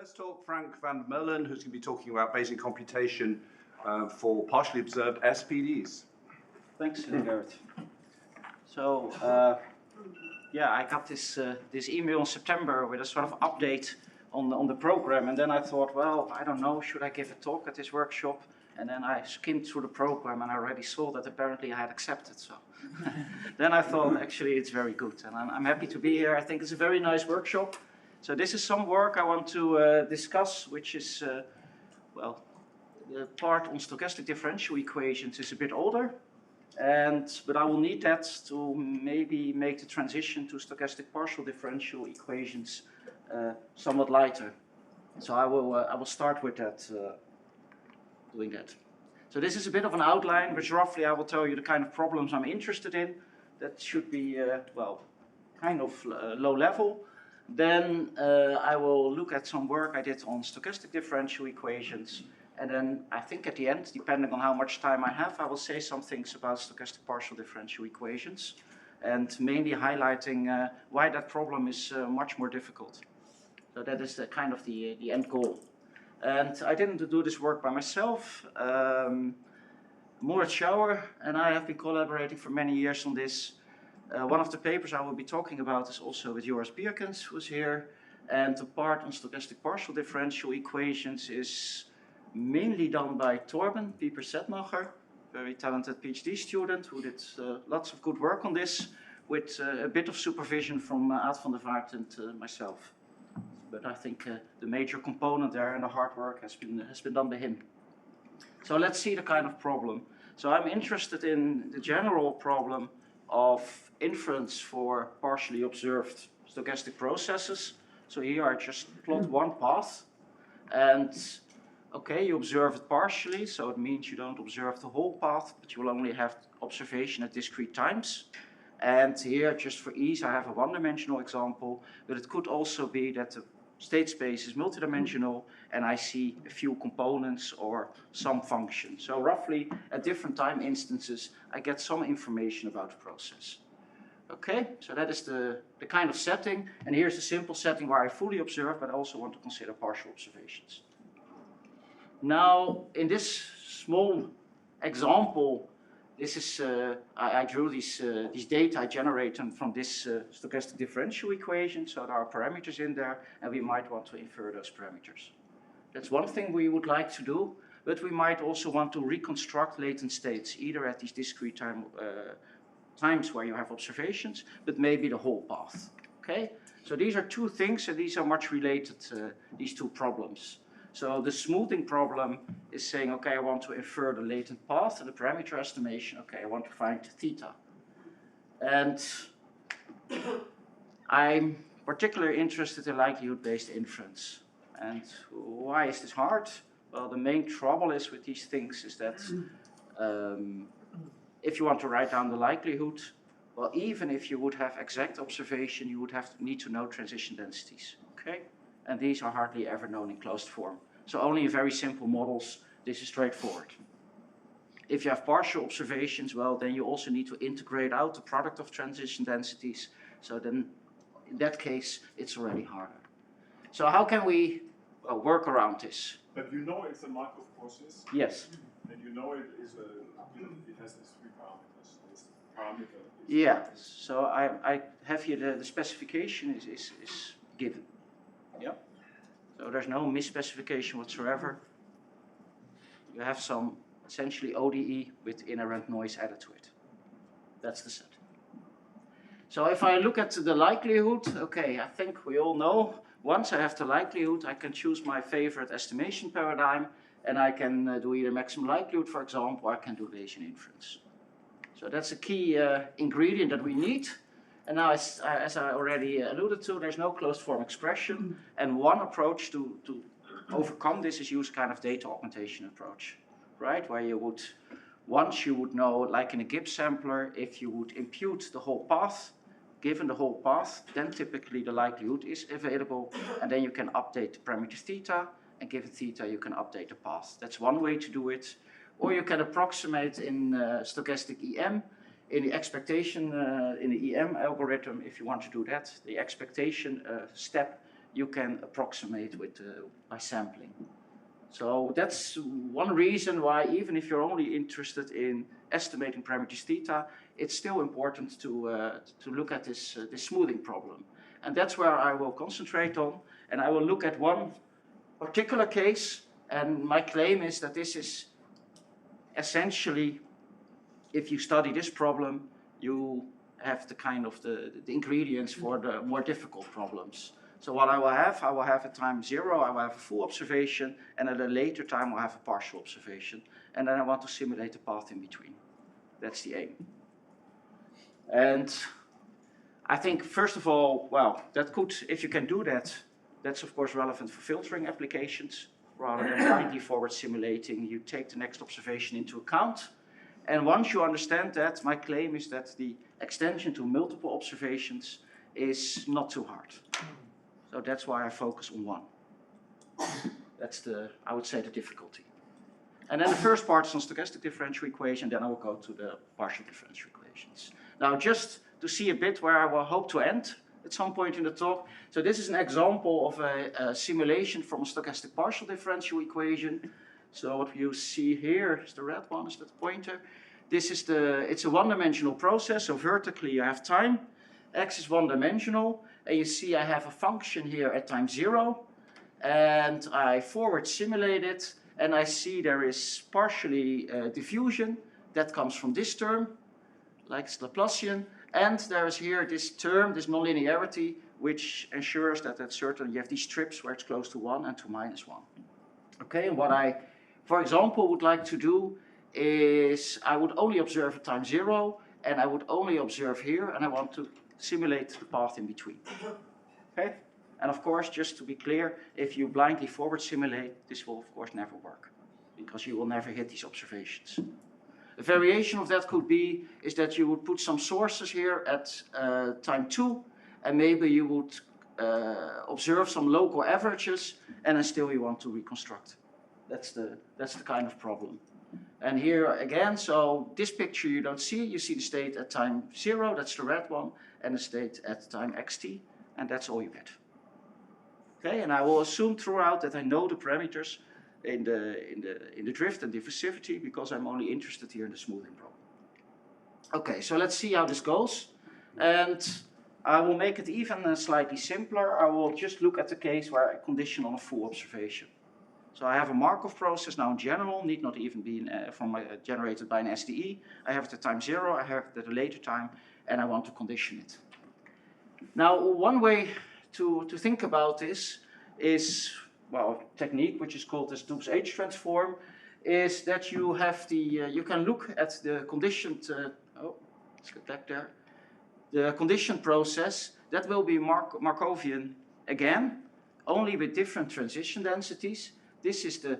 first talk, Frank van Meulen, who's going to be talking about Bayesian computation for partially observed SPDs. Thanks, Garrett. So, yeah, I got this email in September with a sort of update on the program, and then I thought, well, I don't know, should I give a talk at this workshop? And then I skimmed through the program and I already saw that apparently I had accepted. So then I thought, actually, it's very good, and I'm happy to be here. I think it's a very nice workshop. So this is some work I want to discuss, which is, well, the part on stochastic differential equations is a bit older, but I will need that to maybe make the transition to stochastic partial differential equations somewhat lighter. So I will start with that, doing that. So this is a bit of an outline, which roughly I will tell you the kind of problems I'm interested in. That should be, well, kind of low level. Then I will look at some work I did on stochastic differential equations. And then I think at the end, depending on how much time I have, I will say some things about stochastic partial differential equations, and mainly highlighting why that problem is much more difficult. So that is the kind of the end goal. And I didn't do this work by myself. Moritz Schauer and I have been collaborating for many years on this. One of the papers I will be talking about is also with Joris Bierkens, who's here. And the part on stochastic partial differential equations is mainly done by Torben Pieper-Zetmacher, very talented PhD student who did lots of good work on this, with a bit of supervision from Aad van der Vaart and myself. But I think the major component there and the hard work has been done by him. So let's see the kind of problem. So I'm interested in the general problem of inference for partially observed stochastic processes. So here I just plot one path, and okay, you observe it partially, so it means you don't observe the whole path, but you will only have observation at discrete times. And here, just for ease, I have a one-dimensional example, but it could also be that the state space is multidimensional and I see a few components or some function. So roughly, at different time instances, I get some information about the process. Okay, so that is the kind of setting, and here's the simple setting where I fully observe, but I also want to consider partial observations. Now, in this small example, this is I drew these data I generated from this stochastic differential equation. So there are parameters in there, and we might want to infer those parameters. That's one thing we would like to do, but we might also want to reconstruct latent states, either at these discrete times where you have observations, but maybe the whole path. Okay, so these are two things, and these are much related, these two problems. So the smoothing problem is saying, okay, I want to infer the latent path, and the parameter estimation, okay, I want to find theta. And I'm particularly interested in likelihood-based inference. And why is this hard? Well, the main trouble is with these things is that if you want to write down the likelihood, well, even if you would have exact observation, you would need to know transition densities, okay? And these are hardly ever known in closed form. So only in very simple models, this is straightforward. If you have partial observations, well, then you also need to integrate out the product of transition densities. So then, in that case, it's already harder. So how can we work around this? But you know it's a Markov process? Yes. And you know it is it has these three parameters. This parameter is yeah, so I have here the specification is given. Yeah. So there's no misspecification whatsoever. You have some essentially ODE with inherent noise added to it. That's the set. So if I look at the likelihood, okay, I think we all know, once I have the likelihood, I can choose my favorite estimation paradigm, and I can do either maximum likelihood, for example, or I can do Bayesian inference. So that's a key ingredient that we need. And now, as I already alluded to, there's no closed form expression. And one approach to overcome this is use kind of data augmentation approach, right? Where you would, once you would know, like in a Gibbs sampler, if you would impute the whole path, given the whole path, then typically the likelihood is available. And then you can update the parameter theta, and given theta, you can update the path. That's one way to do it. Or you can approximate in stochastic EM, in the expectation, in the EM algorithm, if you want to do that, the expectation step, you can approximate with by sampling. So that's one reason why, even if you're only interested in estimating parameters theta, it's still important to look at this smoothing problem. And that's where I will concentrate on, and I will look at one particular case, and my claim is that this is essentially, if you study this problem, you have the kind of the ingredients for the more difficult problems. So what I will have at time 0, I will have a full observation, and at a later time I'll have a partial observation. And then I want to simulate the path in between. That's the aim. And I think, first of all, well, that could, if you can do that, that's of course relevant for filtering applications. Rather than blindly forward simulating, you take the next observation into account. And once you understand that, my claim is that the extension to multiple observations is not too hard. So that's why I focus on one. That's the, I would say, the difficulty. And then the first part is on stochastic differential equation, then I will go to the partial differential equations. Now, just to see a bit where I will hope to end at some point in the talk. So this is an example of a simulation from a stochastic partial differential equation. So what you see here is the red one, is that the pointer. This is it's a one-dimensional process, so vertically you have time. X is one-dimensional, and you see I have a function here at time 0, and I forward simulate it, and I see there is partially diffusion, that comes from this term, like it's Laplacian, and there is here this term, this nonlinearity, which ensures that at certain, you have these strips where it's close to 1 and to -1. Okay, and what I, for example, would like to do is I would only observe at time 0, and I would only observe here, and I want to simulate the path in between. Okay? And of course, just to be clear, if you blindly forward simulate, this will of course never work, because you will never hit these observations. A variation of that could be is that you would put some sources here at time 2, and maybe you would observe some local averages, and then still you want to reconstruct. That's the kind of problem. And here again, so this picture you don't see. You see the state at time 0, that's the red one, and the state at time xt, and that's all you get. Okay, and I will assume throughout that I know the parameters in the drift and diffusivity, because I'm only interested here in the smoothing problem. Okay, so let's see how this goes. And I will make it even slightly simpler. I will just look at the case where I condition on a full observation. So I have a Markov process now in general, need not even be generated by an SDE. I have it at time 0, I have it at a later time, and I want to condition it. Now, one way to think about this is, well, technique which is called this Doob's H transform, is that you have you can look at the conditioned, let's get back there. The conditioned process, that will be Markovian again, only with different transition densities. This is the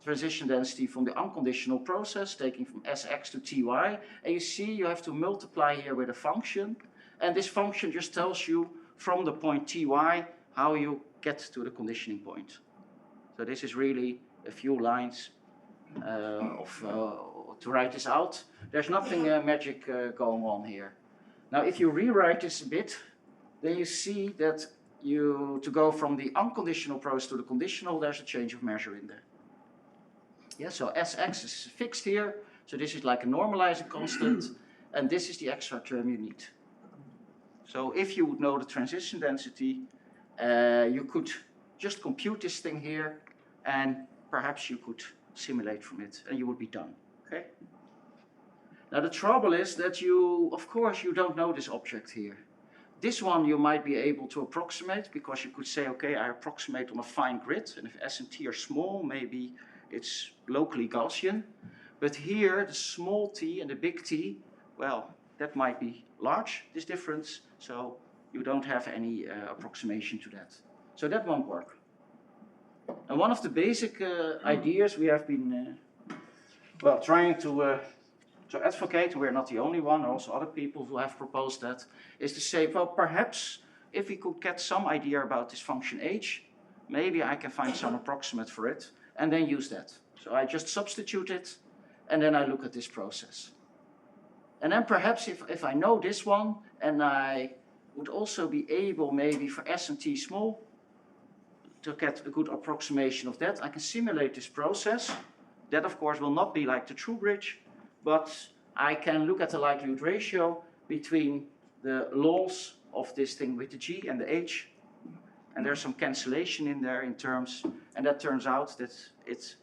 transition density from the unconditional process, taking from Sx to Ty. And you see you have to multiply here with a function. And this function just tells you from the point Ty how you get to the conditioning point. So this is really a few lines to write this out. There's nothing magic going on here. Now if you rewrite this a bit, then you see that to go from the unconditional process to the conditional, there's a change of measure in there. Yeah, so Sx is fixed here, so this is like a normalizing constant, and this is the extra term you need. So if you would know the transition density, you could just compute this thing here, and perhaps you could simulate from it, and you would be done. Okay? Now the trouble is that of course, you don't know this object here. This one you might be able to approximate, because you could say, okay, I approximate on a fine grid, and if S and T are small, maybe it's locally Gaussian. But here, the small t and the big T, well, that might be large, this difference, so you don't have any approximation to that. So that won't work. And one of the basic ideas we have been trying to advocate, we're not the only one, also other people who have proposed that, is to say, well, perhaps if we could get some idea about this function h, maybe I can find some approximate for it, and then use that. So I just substitute it, and then I look at this process. And then perhaps if I know this one, and I would also be able maybe for S and T small, to get a good approximation of that, I can simulate this process. That of course will not be like the true bridge, but I can look at the likelihood ratio between the laws of this thing with the G and the H, and there's some cancellation in there in terms, and that turns out that it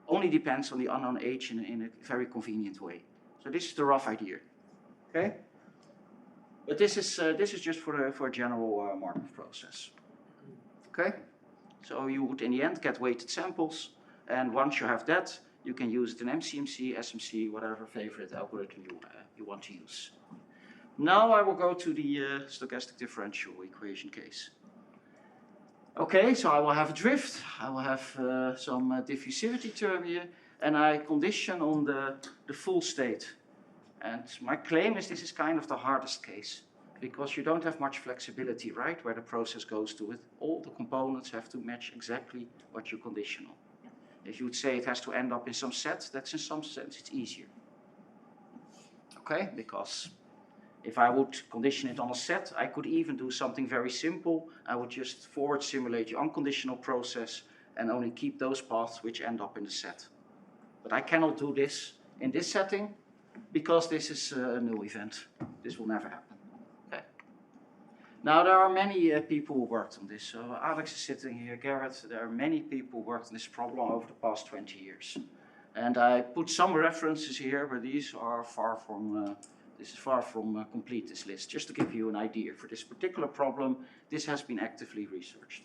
only depends on the unknown H in a very convenient way. So this is the rough idea, okay? But this is just for a general Markov process, okay? So you would in the end get weighted samples, and once you have that, you can use it in MCMC, SMC, whatever favorite algorithm you want to use. Now I will go to the stochastic differential equation case. Okay, so I will have a drift, I will have some diffusivity term here, and I condition on the full state. And my claim is this is kind of the hardest case, because you don't have much flexibility, right, where the process goes to it. All the components have to match exactly what you condition on. If you would say it has to end up in some set, that's in some sense it's easier. Okay, because if I would condition it on a set, I could even do something very simple. I would just forward simulate the unconditional process and only keep those paths which end up in the set. But I cannot do this in this setting because this is a null event. This will never happen. Okay. Now there are many people who worked on this. So Alex is sitting here, Garrett. There are many people who worked on this problem over the past 20 years. And I put some references here, but these are far from complete, this list. Just to give you an idea, for this particular problem, this has been actively researched.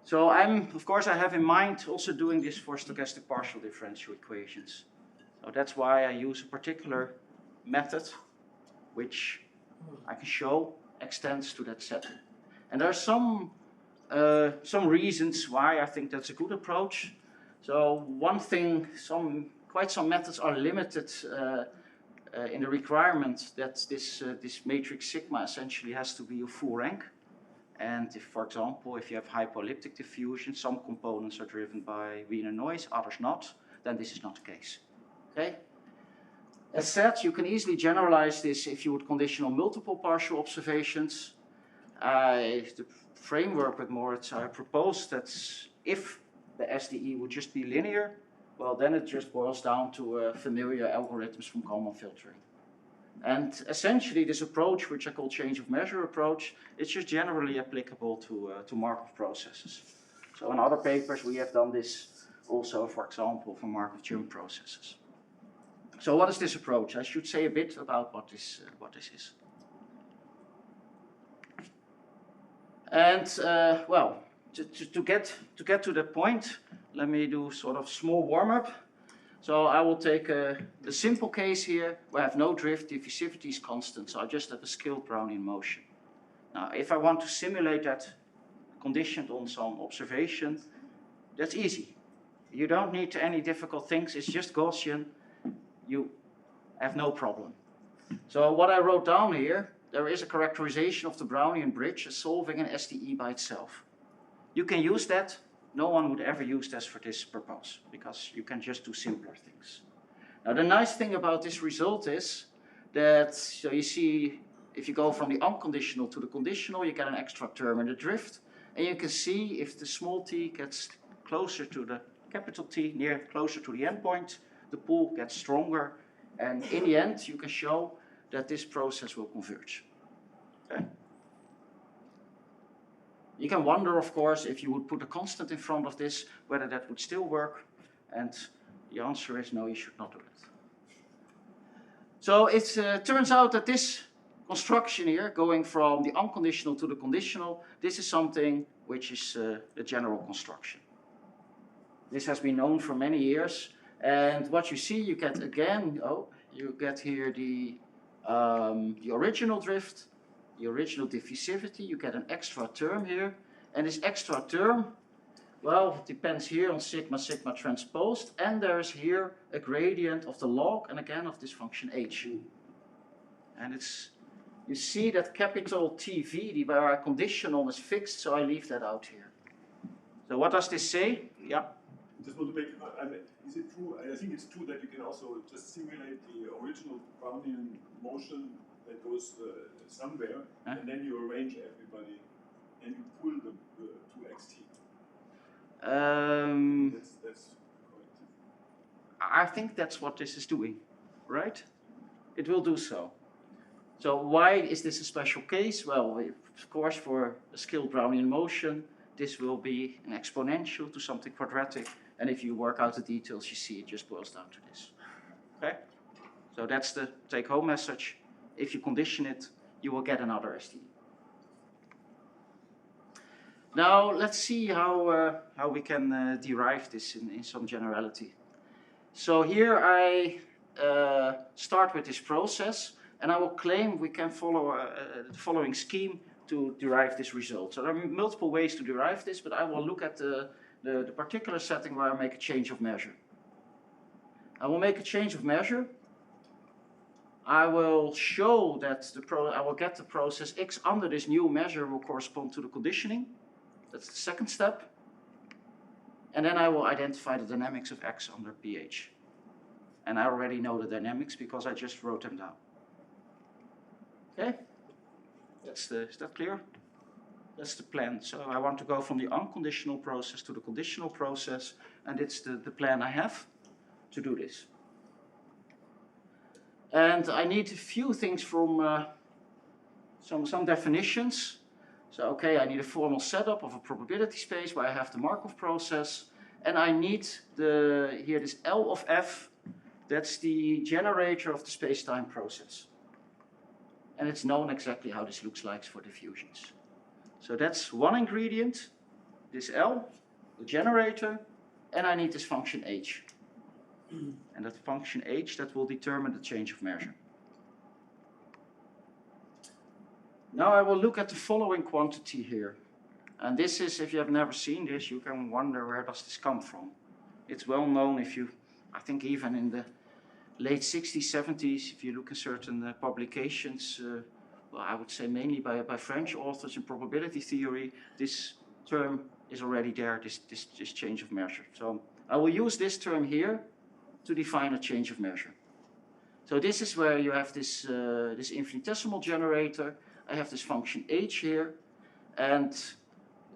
So of course I have in mind also doing this for stochastic partial differential equations. So that's why I use a particular method, which I can show extends to that setting. And there are some reasons why I think that's a good approach. So one thing, quite some methods are limited in the requirement that this matrix sigma essentially has to be a full rank. And if, for example, if you have hypoelliptic diffusion, some components are driven by Wiener noise, others not, then this is not the case. Okay? As said, you can easily generalize this if you would condition on multiple partial observations. The framework with Moritz, I proposed that if the SDE would just be linear, well, then it just boils down to familiar algorithms from Kalman filtering. And essentially this approach, which I call change of measure approach, it's just generally applicable to Markov processes. So in other papers we have done this also, for example, for Markov jump processes. So what is this approach? I should say a bit about what this is. And well, to get to that point, let me do sort of small warm-up. So I will take a simple case here where I have no drift, diffusivity is constant, so I just have a scaled Brownian motion. Now if I want to simulate that conditioned on some observation, that's easy. You don't need any difficult things, it's just Gaussian, you have no problem. So what I wrote down here, there is a characterization of the Brownian bridge as solving an SDE by itself. You can use that. No one would ever use this for this purpose, because you can just do simpler things. Now the nice thing about this result is that, so you see, if you go from the unconditional to the conditional, you get an extra term in the drift, and you can see if the small t gets closer to the capital T, closer to the endpoint, the pull gets stronger, and in the end you can show that this process will converge. Okay? You can wonder, of course, if you would put a constant in front of this, whether that would still work, and the answer is no, you should not do it. So it turns out that this construction here, going from the unconditional to the conditional, this is something which is a general construction. This has been known for many years, and what you see, you get again, you get here the original drift, the original diffusivity, you get an extra term here, and this extra term, well, it depends here on sigma transposed, and there's here a gradient of the log, and again of this function h. And you see that capital TV, where our conditional is fixed, so I leave that out here. So what does this say? Yeah. Just want to make, is it true? I think it's true that you can also just simulate the original Brownian motion that goes somewhere, and then you arrange everybody and you pull the 2xt. That's correct. I think that's what this is doing, right? It will do so. So why is this a special case? Well, of course, for a skilled Brownian motion, this will be an exponential to something quadratic. And if you work out the details, you see it just boils down to this. Okay? So that's the take-home message. If you condition it, you will get another STD. Now let's see how we can derive this in some generality. So here I start with this process, and I will claim we can follow the following scheme to derive this result. So there are multiple ways to derive this, but I will look at the particular setting where I make a change of measure. I will make a change of measure. I will show that I will get the process x under this new measure will correspond to the conditioning. That's the second step. And then I will identify the dynamics of x under pH. And I already know the dynamics because I just wrote them down. Okay? Is that clear? That's the plan. So I want to go from the unconditional process to the conditional process, and it's the plan I have to do this. And I need a few things from some definitions. So okay, I need a formal setup of a probability space where I have the Markov process, and I need here this L of f, that's the generator of the space-time process. And it's known exactly how this looks like for diffusions. So that's one ingredient, this L, the generator, and I need this function h. And that function h, that will determine the change of measure. Now I will look at the following quantity here. And this is, if you have never seen this, you can wonder where does this come from. It's well known I think even in the late 60s, 70s, if you look at certain publications, well, I would say mainly by French authors in probability theory, this term is already there, this change of measure. So I will use this term here to define a change of measure. So this is where you have this infinitesimal generator. I have this function h here, and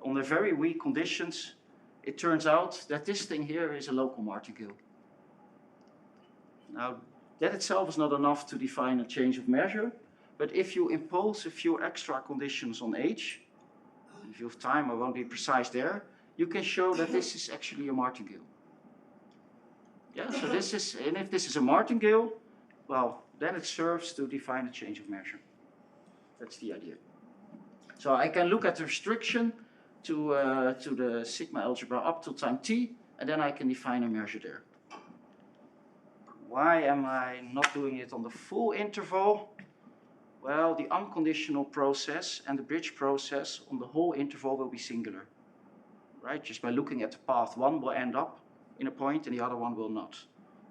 under very weak conditions, it turns out that this thing here is a local martingale. Now, that itself is not enough to define a change of measure, but if you impose a few extra conditions on h, if you have time, I won't be precise there, you can show that this is actually a martingale. Yeah, so this is, and if this is a martingale, well, then it serves to define a change of measure. That's the idea. So I can look at the restriction to the sigma algebra up till time t, and then I can define a measure there. Why am I not doing it on the full interval? Well, the unconditional process and the bridge process on the whole interval will be singular. Right? Just by looking at the path, one will end up in a point and the other one will not.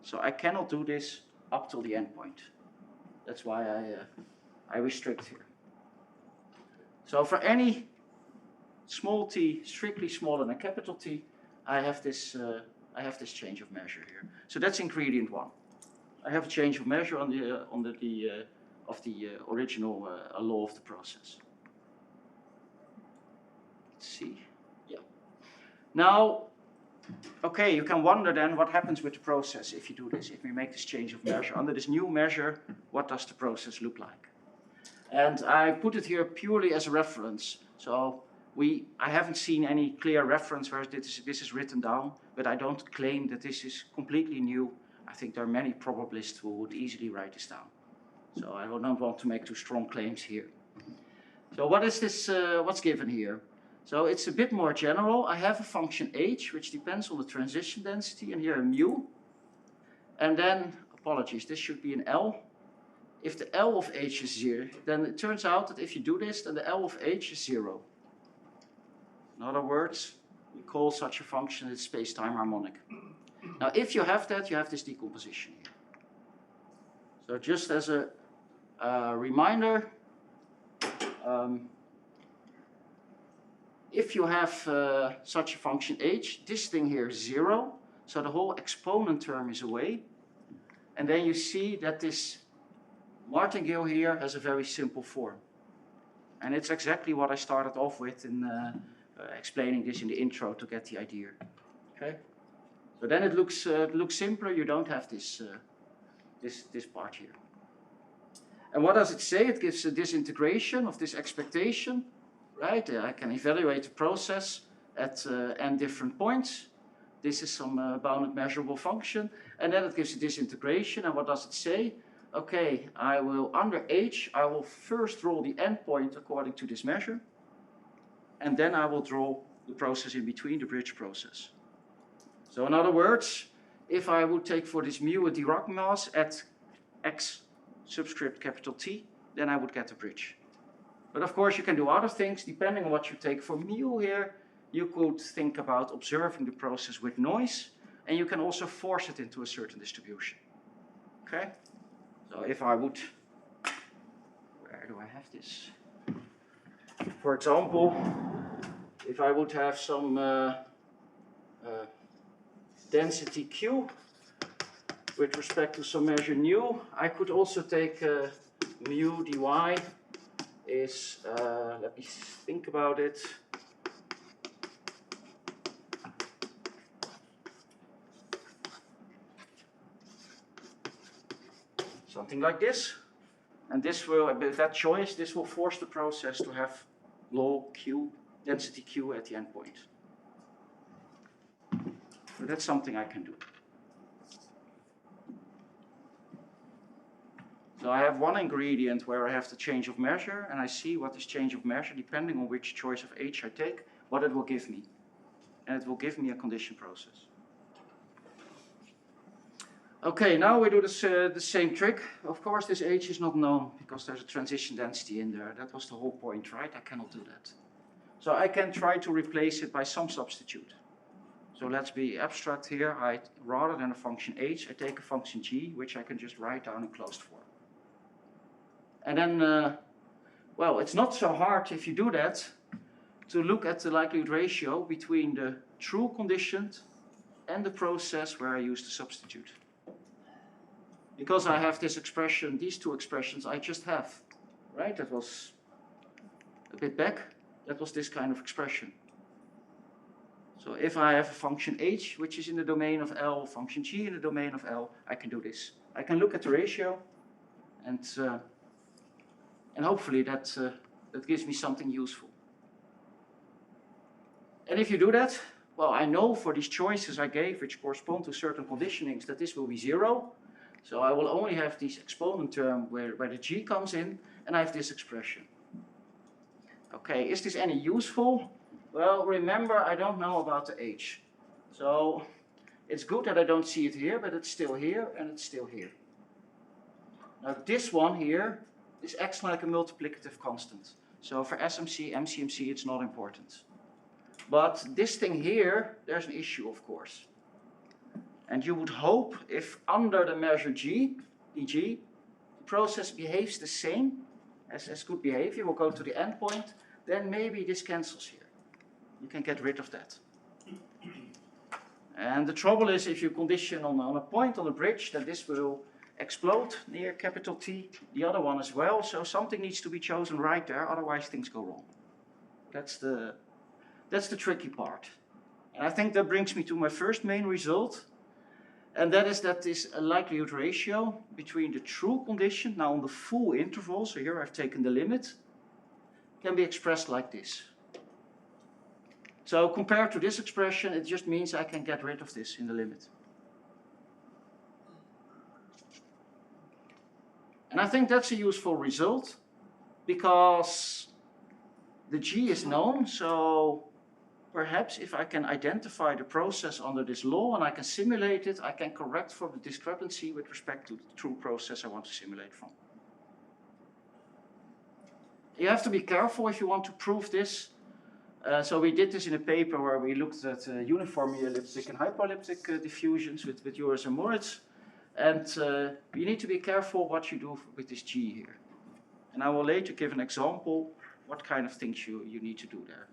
So I cannot do this up till the end point. That's why I restrict here. So for any small t, strictly smaller than capital T, I have this change of measure here. So that's ingredient one. I have a change of measure on the original law of the process. Let's see. Yeah. Now, okay, you can wonder then what happens with the process if you do this, if we make this change of measure. Under this new measure, what does the process look like? And I put it here purely as a reference. So I haven't seen any clear reference where this is written down, but I don't claim that this is completely new. I think there are many probabilists who would easily write this down. So I don't want to make too strong claims here. So what is this, what's given here? So it's a bit more general. I have a function h, which depends on the transition density, and here a mu. And then, apologies, this should be an L. If the L of h is 0, then it turns out that if you do this, then the L of h is 0. In other words, we call such a function its space-time harmonic. Now, if you have that, you have this decomposition here. So just as a reminder, if you have such a function h, this thing here is 0, so the whole exponent term is away. And then you see that this martingale here has a very simple form. And it's exactly what I started off with in explaining this in the intro to get the idea. Okay? So then it looks simpler. You don't have this part here. And what does it say? It gives a disintegration of this expectation, right? I can evaluate the process at n different points. This is some bounded measurable function. And then it gives a disintegration. And what does it say? Okay, I will, under h, I will first draw the endpoint according to this measure. And then I will draw the process in between, the bridge process. So in other words, if I would take for this mu a Dirac mass at x subscript capital T, then I would get a bridge. But of course you can do other things depending on what you take for mu here. You could think about observing the process with noise, and you can also force it into a certain distribution. Okay? So if I would, where do I have this? For example, if I would have some density Q with respect to some measure nu, I could also take mu dy is, let me think about it. Something like this. And this will, with that choice, this will force the process to have low Q, density Q at the endpoint. So that's something I can do. So I have one ingredient where I have the change of measure, and I see what this change of measure, depending on which choice of H I take, what it will give me. And it will give me a condition process. Okay, now we do this, the same trick. Of course, this H is not known because there's a transition density in there. That was the whole point, right? I cannot do that. So I can try to replace it by some substitute. So let's be abstract here. Rather than a function H, I take a function G, which I can just write down in closed form. And then, well, it's not so hard if you do that to look at the likelihood ratio between the true conditioned and the process where I use the substitute. Because I have this expression, these two expressions I just have, right? That was a bit back. That was this kind of expression. So if I have a function h, which is in the domain of L, function g in the domain of L, I can do this. I can look at the ratio, and hopefully that gives me something useful. And if you do that, well, I know for these choices I gave, which correspond to certain conditionings, that this will be 0. So I will only have this exponent term where the g comes in, and I have this expression. Okay, is this any useful? Well, remember, I don't know about the h. So it's good that I don't see it here, but it's still here, and it's still here. Now this one here, this acts like a multiplicative constant. So for SMC, MCMC, it's not important. But this thing here, there's an issue, of course. And you would hope if under the measure g, dg, the process behaves the same as good behavior, will go to the endpoint, then maybe this cancels here. You can get rid of that. And the trouble is if you condition on a point on the bridge, that this will explode near capital T, the other one as well, so something needs to be chosen right there, otherwise things go wrong. That's the tricky part. And I think that brings me to my first main result, and that is that this likelihood ratio between the true condition, now on the full interval, so here I've taken the limit, can be expressed like this. So compared to this expression, it just means I can get rid of this in the limit. And I think that's a useful result, because the g is known, so perhaps if I can identify the process under this law and I can simulate it, I can correct for the discrepancy with respect to the true process I want to simulate from. You have to be careful if you want to prove this. So we did this in a paper where we looked at uniformly elliptic and hyperelliptic diffusions with Joris and Moritz. And you need to be careful what you do with this g here. And I will later give an example what kind of things you need to do there.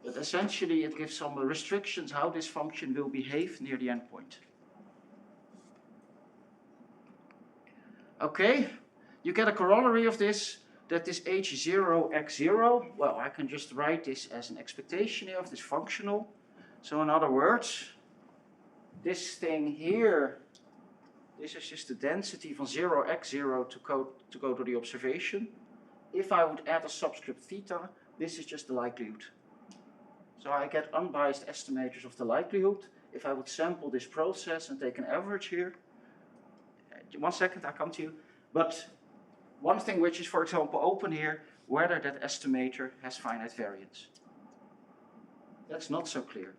But essentially it gives some restrictions how this function will behave near the endpoint. Okay, you get a corollary of this. that this h0 x0, well, I can just write this as an expectation here of this functional. So in other words, this thing here, this is just the density from 0 x0 to go to the observation. If I would add a subscript theta, this is just the likelihood. So I get unbiased estimators of the likelihood. If I would sample this process and take an average here, 1 second, I come to you. But one thing which is, for example, open here, whether that estimator has finite variance. That's not so clear.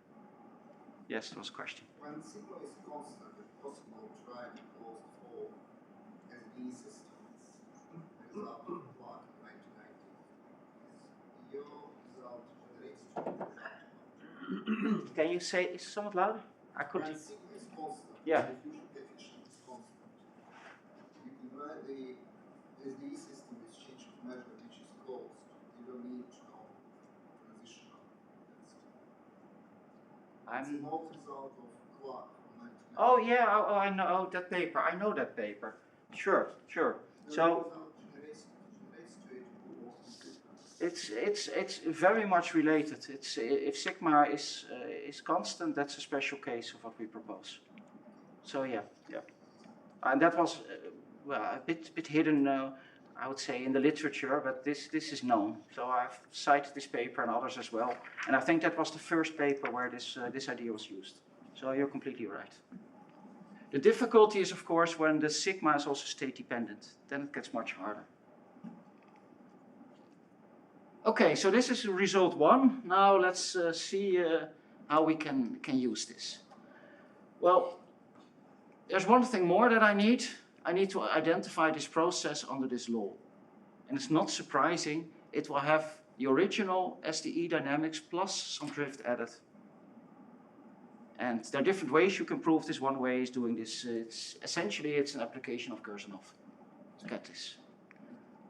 Yes, there was a question. When sigma is constant, it's possible to try to close for SD systems. Result of Clark in 1990. Your result generates Can you say it somewhat louder? I couldn't. When sigma is constant, Yeah. the diffusion coefficient is constant. You divide the SD system with change of measure which is closed. You don't need to know transitional density. It's an old result of Clark from 1990. Oh yeah, I know that paper. I know that paper. Sure. So it's very much related. It's if sigma is constant, that's a special case of what we propose. So yeah, and that was well a bit hidden, I would say, in the literature, but this is known. So I've cited this paper and others as well, and I think that was the first paper where this idea was used. So you're completely right. The difficulty is, of course, when the sigma is also state dependent. Then it gets much harder. Okay, so this is result 1. Now let's see how we can use this. Well, there's one thing more that I need. I need to identify this process under this law. And it's not surprising, it will have the original SDE dynamics plus some drift added. And there are different ways you can prove this. One way is doing this. Essentially, it's an application of Kurzanov. Let's get this.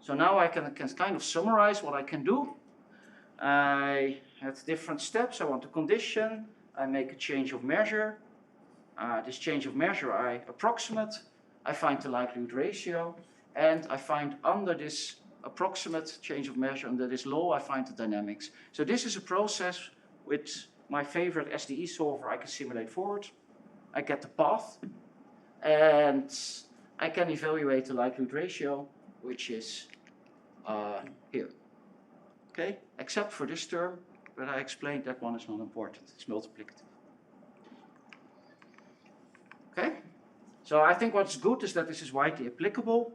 So now I can kind of summarize what I can do. I have different steps. I want a condition. I make a change of measure. This change of measure I approximate. I find the likelihood ratio. And I find under this approximate change of measure, under this law, I find the dynamics. So this is a process with my favorite SDE solver I can simulate forward. I get the path. And I can evaluate the likelihood ratio, which is here. Okay, except for this term, but I explained that one is not important. It's multiplicative. Okay, so I think what's good is that this is widely applicable.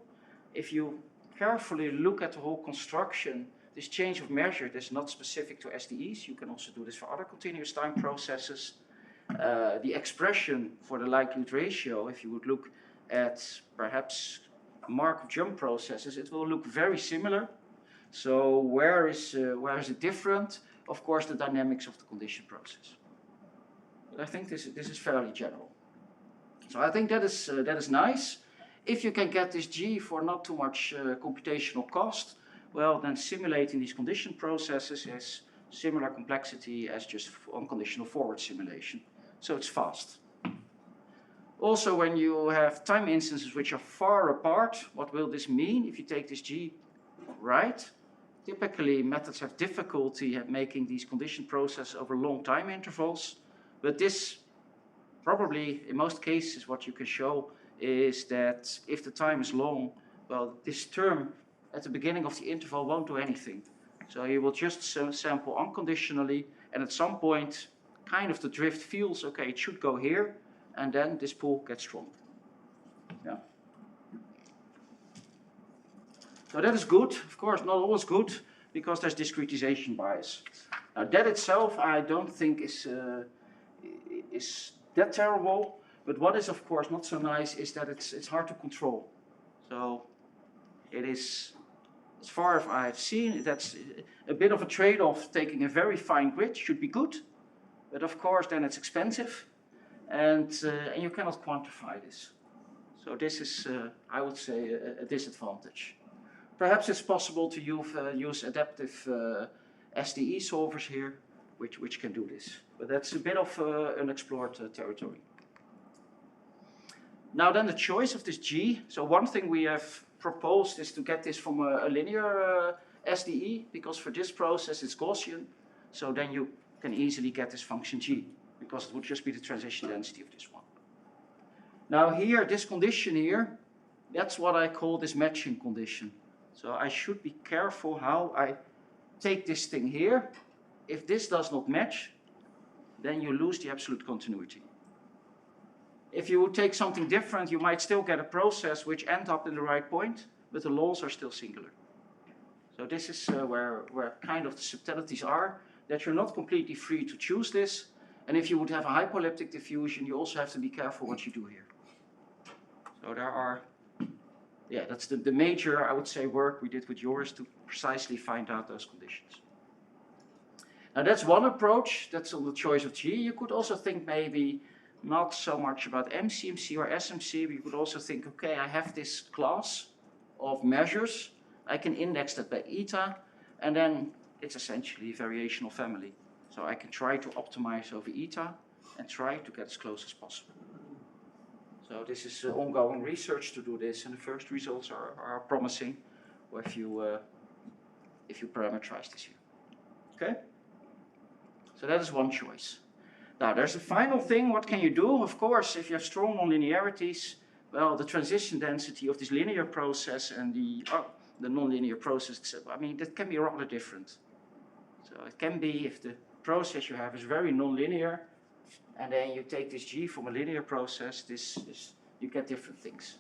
If you carefully look at the whole construction, this change of measure is not specific to SDEs. You can also do this for other continuous time processes. The expression for the likelihood ratio, if you would look at perhaps Markov jump processes, it will look very similar. So where is it different? Of course, the dynamics of the condition process. But I think this is fairly general. So I think that is nice. If you can get this G for not too much computational cost, well, then simulating these condition processes is similar complexity as just unconditional forward simulation. So it's fast. Also, when you have time instances which are far apart, what will this mean if you take this G right? Typically, methods have difficulty at making these condition processes over long time intervals, but this probably, in most cases, what you can show is that if the time is long, well, this term at the beginning of the interval won't do anything. So you will just sample unconditionally, and at some point, kind of the drift feels, okay, it should go here, and then this pool gets stronger. Yeah. So that is good, of course, not always good, because there's discretization bias. Now that itself, I don't think is that terrible, but what is of course not so nice is that it's hard to control. So it is, as far as I've seen, that's a bit of a trade-off. Taking a very fine grid should be good, but of course then it's expensive, and you cannot quantify this. So this is, I would say, a disadvantage. Perhaps it's possible to use adaptive SDE solvers here, which can do this. But that's a bit of unexplored territory. Now then the choice of this G. So one thing we have proposed is to get this from a linear SDE, because for this process it's Gaussian, so then you can easily get this function g, because it would just be the transition density of this one. Now here, this condition here, that's what I call this matching condition. So I should be careful how I take this thing here. If this does not match, then you lose the absolute continuity. If you would take something different, you might still get a process which ends up in the right point, but the laws are still singular. So this is where kind of the subtleties are, that you're not completely free to choose this. And if you would have a hyperelliptic diffusion, you also have to be careful what you do here. So there are, yeah, that's the major, I would say, work we did with yours to precisely find out those conditions. Now that's one approach, that's on the choice of G. You could also think maybe not so much about MCMC or SMC, but you could also think, okay, I have this class of measures, I can index that by eta, and then it's essentially a variational family. So I can try to optimize over eta and try to get as close as possible. So this is ongoing research to do this, and the first results are promising if you parameterize this here. Okay? So that is one choice. Now there's a final thing, what can you do? Of course, if you have strong nonlinearities, well, the transition density of this linear process and the nonlinear process, I mean, that can be rather different. So it can be if the process you have is very nonlinear, and then you take this G from a linear process, you get different things.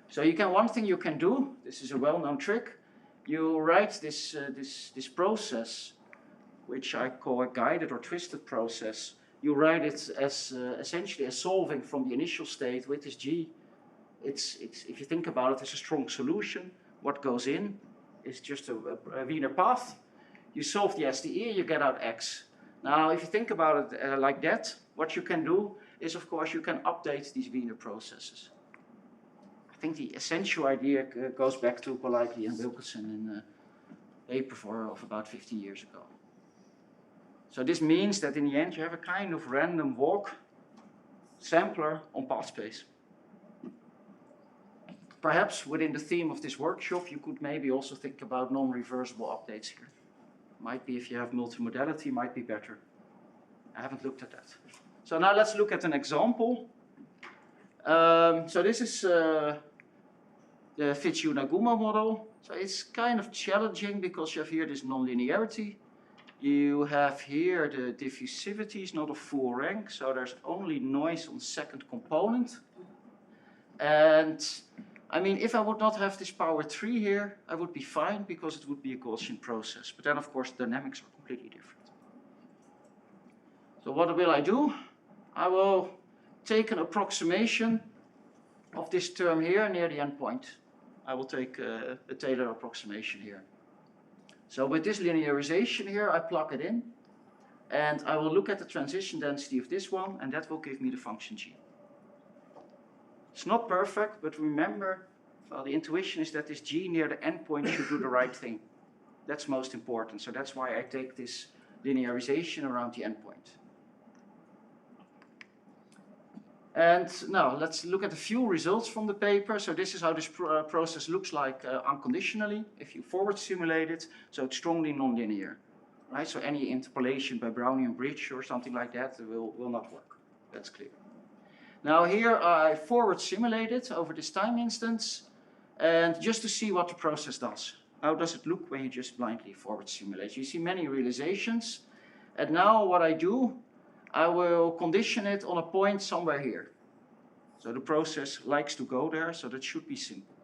So one thing you can do, this is a well-known trick, you write this process, which I call a guided or twisted process. You write it as essentially as solving from the initial state with this G. If you think about it, it's a strong solution. What goes in is just a Wiener path. You solve the SDE, you get out X. Now, if you think about it like that, what you can do is, of course, you can update these Wiener processes. I think the essential idea goes back to Golightly and Wilkinson in a paper of about 50 years ago. So this means that in the end you have a kind of random walk sampler on path space. Perhaps within the theme of this workshop you could maybe also think about non-reversible updates here. Might be, if you have multimodality, might be better. I haven't looked at that. So now let's look at an example. So this is the Fitzhugh-Nagumo model. So it's kind of challenging because you have here this nonlinearity. You have here the diffusivity is not a full rank, so there's only noise on the second component. And I mean, if I would not have this power 3 here, I would be fine because it would be a Gaussian process. But then, of course, the dynamics are completely different. So what will I do? I will take an approximation of this term here near the endpoint. I will take a Taylor approximation here. So with this linearization here, I plug it in, and I will look at the transition density of this one, and that will give me the function G. It's not perfect, but remember, well, the intuition is that this G near the endpoint should do the right thing. That's most important, so that's why I take this linearization around the endpoint. And now let's look at a few results from the paper. So this is how this process looks like unconditionally if you forward simulate it. So it's strongly nonlinear, right? So any interpolation by Brownian bridge or something like that will not work. That's clear. Now here I forward simulate it over this time instance, and just to see what the process does. How does it look when you just blindly forward simulate? You see many realizations, and now what I do, I will condition it on a point somewhere here. So the process likes to go there, so that should be simple.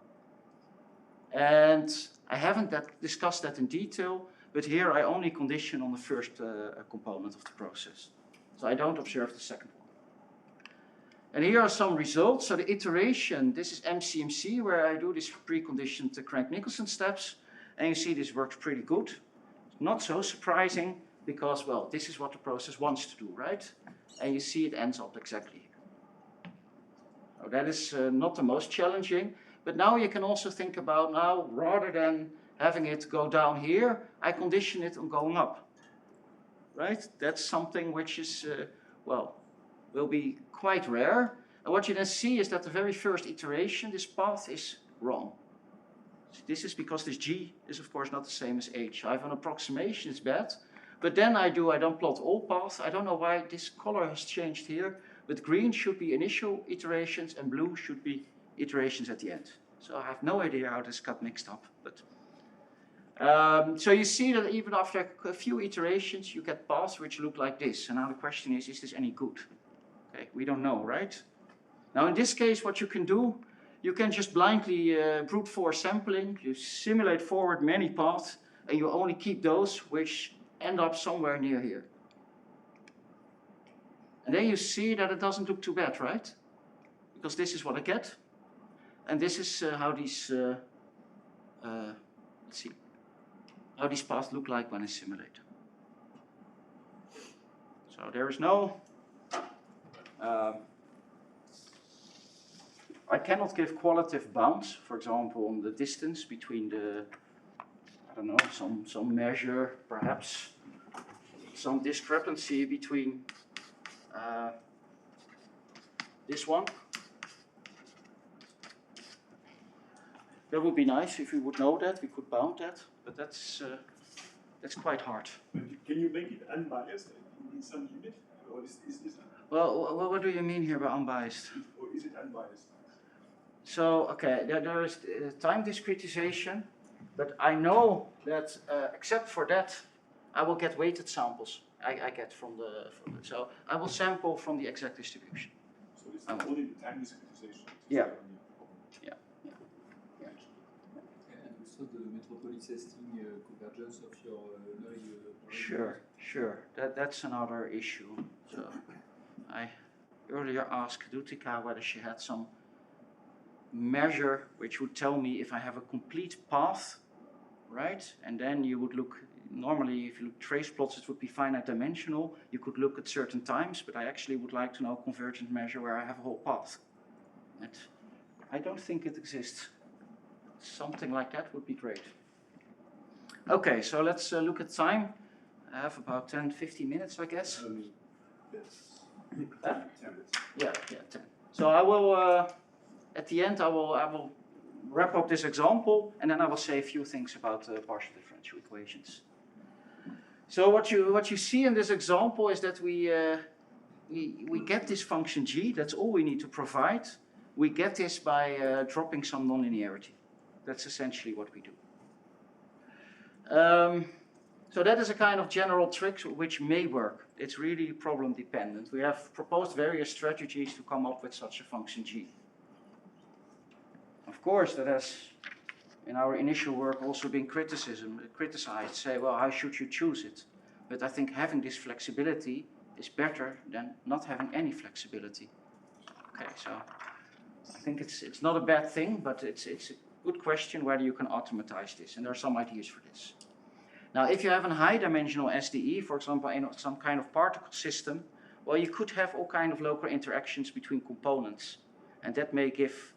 And I haven't discussed that in detail, but here I only condition on the first component of the process. So I don't observe the second one. And here are some results. So the iteration, this is MCMC, where I do this preconditioned Crank-Nicholson steps. And you see this works pretty good. Not so surprising, because, well, this is what the process wants to do, right? And you see it ends up exactly here. So that is not the most challenging, but now you can also think about now, rather than having it go down here, I condition it on going up, right? That's something which is, well, will be quite rare. And what you then see is that the very first iteration, this path is wrong. This is because this G is of course not the same as H. I have an approximation, it's bad. But then I don't plot all paths. I don't know why this color has changed here, but green should be initial iterations and blue should be iterations at the end. So I have no idea how this got mixed up. But so you see that even after a few iterations, you get paths which look like this. And now the question is this any good? Okay, we don't know, right? Now in this case, what you can do, you can just blindly brute force sampling. You simulate forward many paths, and you only keep those which end up somewhere near here. And then you see that it doesn't look too bad, right? Because this is what I get. And this is how these, let's see, how these paths look like when I simulate them. So there is no, I cannot give qualitative bounds, for example, on the distance between the, I don't know, some measure, perhaps some discrepancy between this one. That would be nice if we would know that, we could bound that, but that's quite hard. But can you make it unbiased in some limit? Or is this Well, what do you mean here by unbiased? or is it unbiased? So, okay, there is time discretization, but I know that except for that, I will get weighted samples. I get from the, so I will sample from the exact distribution. So it's not only the time discretization. Yeah. And also the metropolis testing convergence of your noise. Sure. That's another issue. So I earlier asked Dutika whether she had some measure which would tell me if I have a complete path, right? And then you would look, normally if you look trace plots it would be finite dimensional. You could look at certain times, but I actually would like to know a convergent measure where I have a whole path. And I don't think it exists. Something like that would be great. Okay, so let's look at time. I have about 10-15 minutes, I guess. Yes. Huh? Yeah, 10. So I will, at the end, I will wrap up this example, and then I will say a few things about partial differential equations. So what you see in this example is that we get this function g. That's all we need to provide. We get this by dropping some nonlinearity. That's essentially what we do. So that is a kind of general trick which may work. It's really problem dependent. We have proposed various strategies to come up with such a function g. Of course, that has, in our initial work, also been criticized. Say, well, how should you choose it? But I think having this flexibility is better than not having any flexibility. Okay, so I think it's not a bad thing, but it's a good question whether you can automatize this, and there are some ideas for this. Now, if you have a high-dimensional SDE, for example, in some kind of particle system, well, you could have all kind of local interactions between components, and that may give,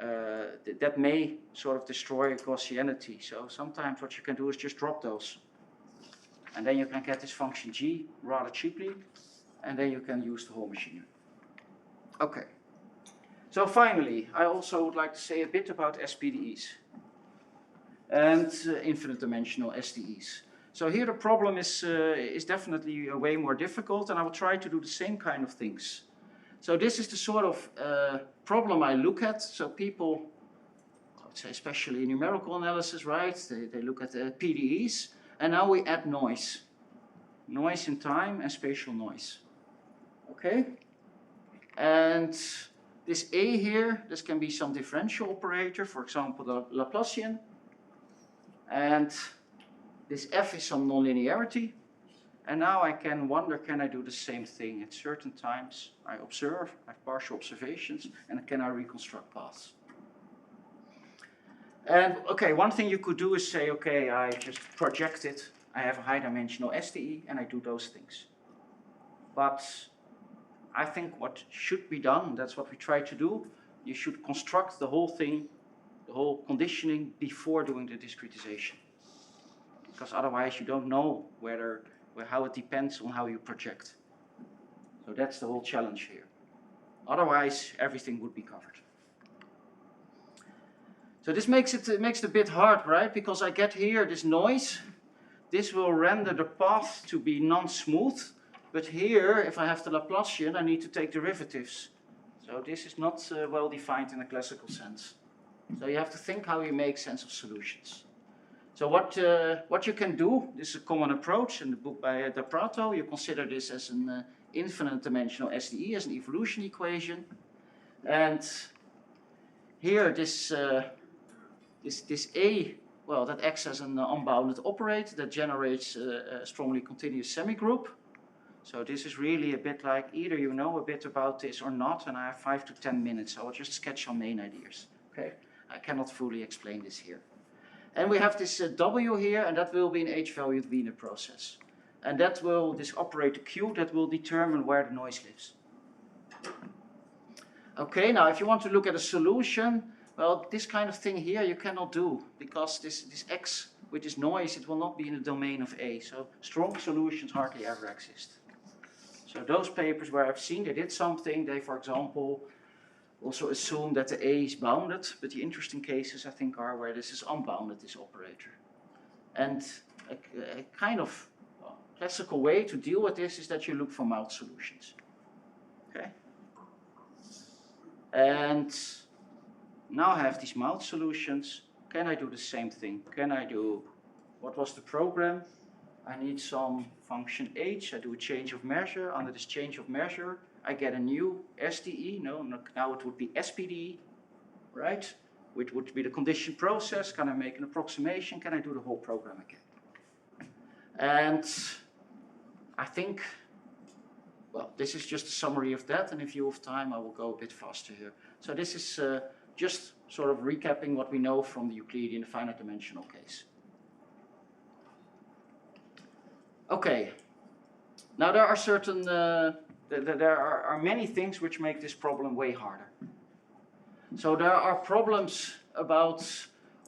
that may sort of destroy Gaussianity. So sometimes what you can do is just drop those, and then you can get this function g rather cheaply, and then you can use the whole machinery. Okay. So finally, I also would like to say a bit about SPDEs and infinite dimensional SDEs. So here the problem is definitely way more difficult, and I will try to do the same kind of things. So this is the sort of problem I look at. So people, I would say especially in numerical analysis, right? They look at the PDEs, and now we add noise. Noise in time and spatial noise. Okay? And this A here, this can be some differential operator, for example, the Laplacian. And this F is some nonlinearity. And now I can wonder, can I do the same thing at certain times? I observe, I have partial observations, and can I reconstruct paths? And okay, one thing you could do is say, okay, I just project it. I have a high-dimensional SDE, and I do those things. But I think what should be done, that's what we try to do, you should construct the whole thing, the whole conditioning before doing the discretization. Because otherwise you don't know how it depends on how you project. So that's the whole challenge here. Otherwise everything would be covered. So this makes it a bit hard, right? Because I get here this noise. This will render the path to be non-smooth. But here, if I have the Laplacian, I need to take derivatives. So this is not well defined in a classical sense. So you have to think how you make sense of solutions. So what you can do, this is a common approach in the book by Da Prato. You consider this as an infinite dimensional SDE, as an evolution equation. And here this A, well, that acts as an unbounded operator that generates a strongly continuous semigroup. So this is really a bit like either you know a bit about this or not, and I have 5 to 10 minutes, so I'll just sketch some main ideas. Okay, I cannot fully explain this here. And we have this W here, and that will be an H-valued Wiener process. And that will, this operator Q, that will determine where the noise lives. Okay, now if you want to look at a solution, well, this kind of thing here you cannot do, because this X with this noise, it will not be in the domain of A. So strong solutions hardly ever exist. So those papers where I've seen they did something, they, for example, also assume that the A is bounded, but the interesting cases, I think, are where this is unbounded, this operator. And a kind of classical way to deal with this is that you look for mild solutions. Okay? And now I have these mild solutions. Can I do the same thing? Can I do, what was the program? I need some function h, I do a change of measure. Under this change of measure, I get a new SDE, now it would be SPDE, right? Which would be the condition process. Can I make an approximation? Can I do the whole program again? And I think, well, this is just a summary of that, and in view of time, I will go a bit faster here. So this is just sort of recapping what we know from the Euclidean finite dimensional case. Okay, now there are certain, there are many things which make this problem way harder. So there are problems about,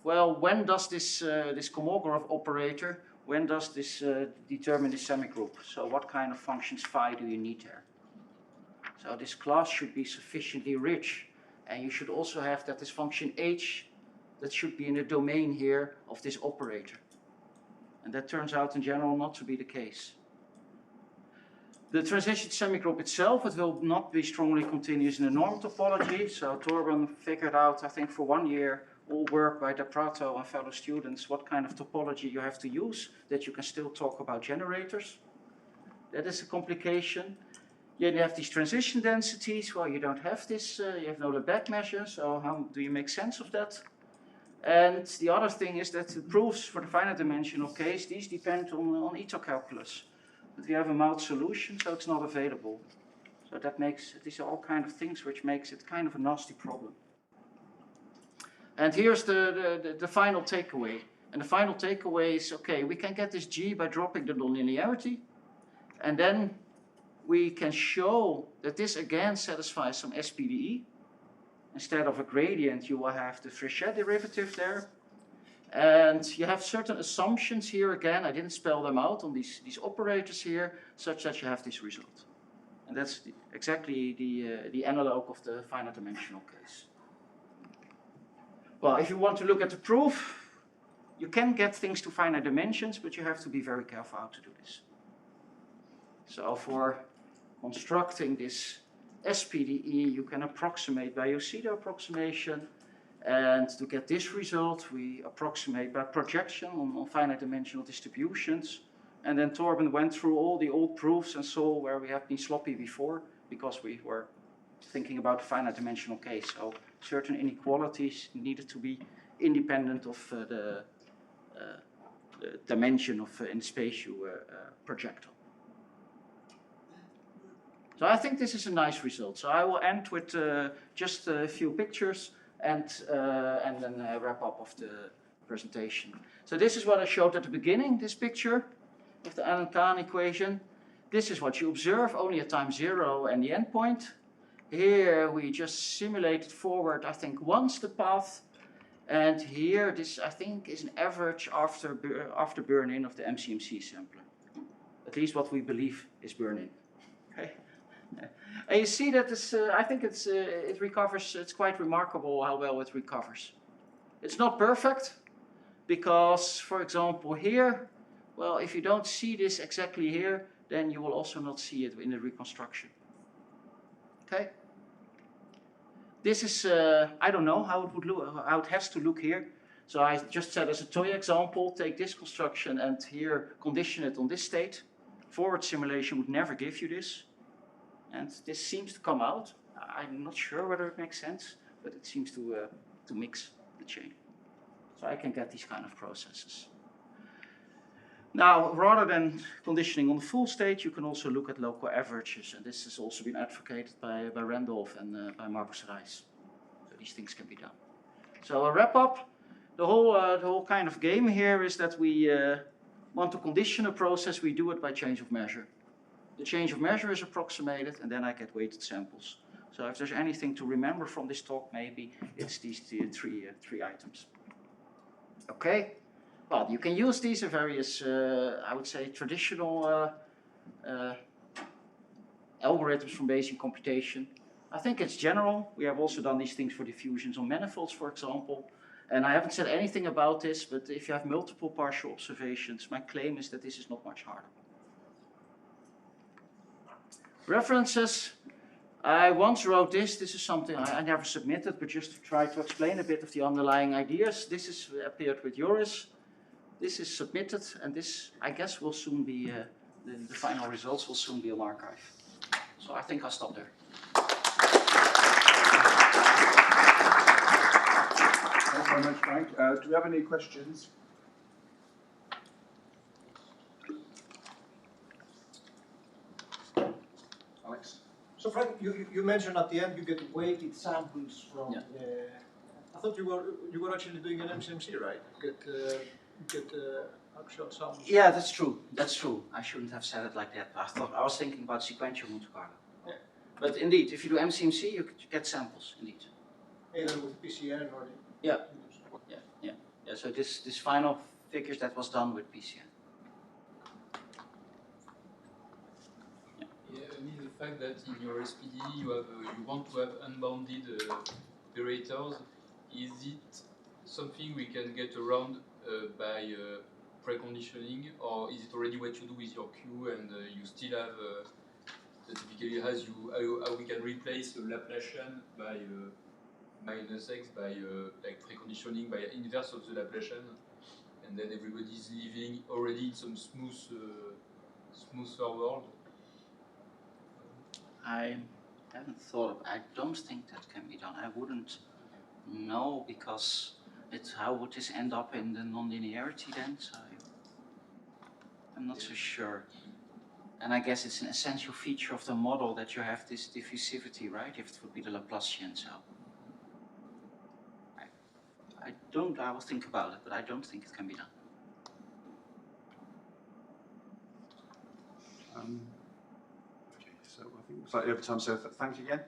well, when does this Kolmogorov operator, when does this determine the semigroup? So what kind of functions phi do you need there? So this class should be sufficiently rich, and you should also have that this function h, that should be in the domain here of this operator. And that turns out in general not to be the case. The transition semigroup itself, it will not be strongly continuous in the normal topology. So Torben figured out, I think for 1 year, all work by Da Prato and fellow students, what kind of topology you have to use, that you can still talk about generators. That is a complication. Then you have these transition densities. Well, you don't have this, you have no Lebesgue measure, so how do you make sense of that? And the other thing is that the proofs for the finite dimensional case, these depend on Ito calculus. But we have a mild solution, so it's not available. So that makes, these are all kind of things which makes it kind of a nasty problem. And here's the final takeaway. And the final takeaway is, okay, we can get this G by dropping the nonlinearity. And then we can show that this again satisfies some SPDE. Instead of a gradient, you will have the Vrije derivative there. And you have certain assumptions here again. I didn't spell them out on these operators here, such that you have this result. And that's exactly the analog of the finite dimensional case. Well, if you want to look at the proof, you can get things to finite dimensions, but you have to be very careful how to do this. So for constructing this SPDE, you can approximate by Yosida approximation, and to get this result, we approximate by projection on finite dimensional distributions. And then Torben went through all the old proofs and saw where we have been sloppy before, because we were thinking about the finite dimensional case. So certain inequalities needed to be independent of the dimension of in space you project on. So I think this is a nice result. So I will end with just a few pictures and then wrap up of the presentation. So this is what I showed at the beginning, this picture of the Allen-Kahn equation. This is what you observe only at time 0 and the endpoint. Here we just simulated forward, I think, once the path. And here this, I think, is an average after burn-in of the MCMC sampler. At least what we believe is burn-in. Okay. And you see that this, I think it recovers, it's quite remarkable how well it recovers. It's not perfect because, for example, here, well, if you don't see this exactly here, then you will also not see it in the reconstruction. Okay? This is, I don't know how it would look, how it has to look here. So I just said as a toy example, take this construction and here condition it on this state. Forward simulation would never give you this. And this seems to come out. I'm not sure whether it makes sense, but it seems to mix the chain. So I can get these kind of processes. Now, rather than conditioning on the full state, you can also look at local averages. And this has also been advocated by Randolph and by Marcus Reis. So these things can be done. So a wrap up. The whole kind of game here is that we want to condition a process, we do it by change of measure. The change of measure is approximated, and then I get weighted samples. So if there's anything to remember from this talk, maybe it's these three items. Okay, well, you can use these in various, I would say, traditional algorithms from Bayesian computation. I think it's general. We have also done these things for diffusions on manifolds, for example. And I haven't said anything about this, but if you have multiple partial observations, my claim is that this is not much harder. References. I once wrote this. This is something I never submitted, but just to try to explain a bit of the underlying ideas. This is appeared with Joris. This is submitted, and this, I guess, will soon be, the final results will soon be on archive. So I think I'll stop there. Thanks very much, Frank. Do we have any questions? Alex? So Frank, you mentioned at the end you get weighted samples from. Yeah. I thought you were actually doing an MCMC, right? You get actual samples. Yeah, that's true. That's true. I shouldn't have said it like that. I was thinking about sequential Monte Carlo. Yeah. But indeed, if you do MCMC, you get samples. Indeed. Either with PCN or. Yeah. Yeah. So this final figures that was done with PCN. Yeah, I mean the fact that in your SPD you want to have unbounded operators. Is it something we can get around by preconditioning, or is it already what you do with your Q and you still have typically how we can replace the Laplacian by minus x by like preconditioning by inverse of the Laplacian, and then everybody's living already in some smoother world? I haven't thought of. I don't think that can be done. I wouldn't know because how would this end up in the nonlinearity then? So I'm not so sure. And I guess it's an essential feature of the model that you have this diffusivity, right? If it would be the Laplacian, so. I will think about it, but I don't think it can be done. Okay, so I think it's like over time, so thank you again.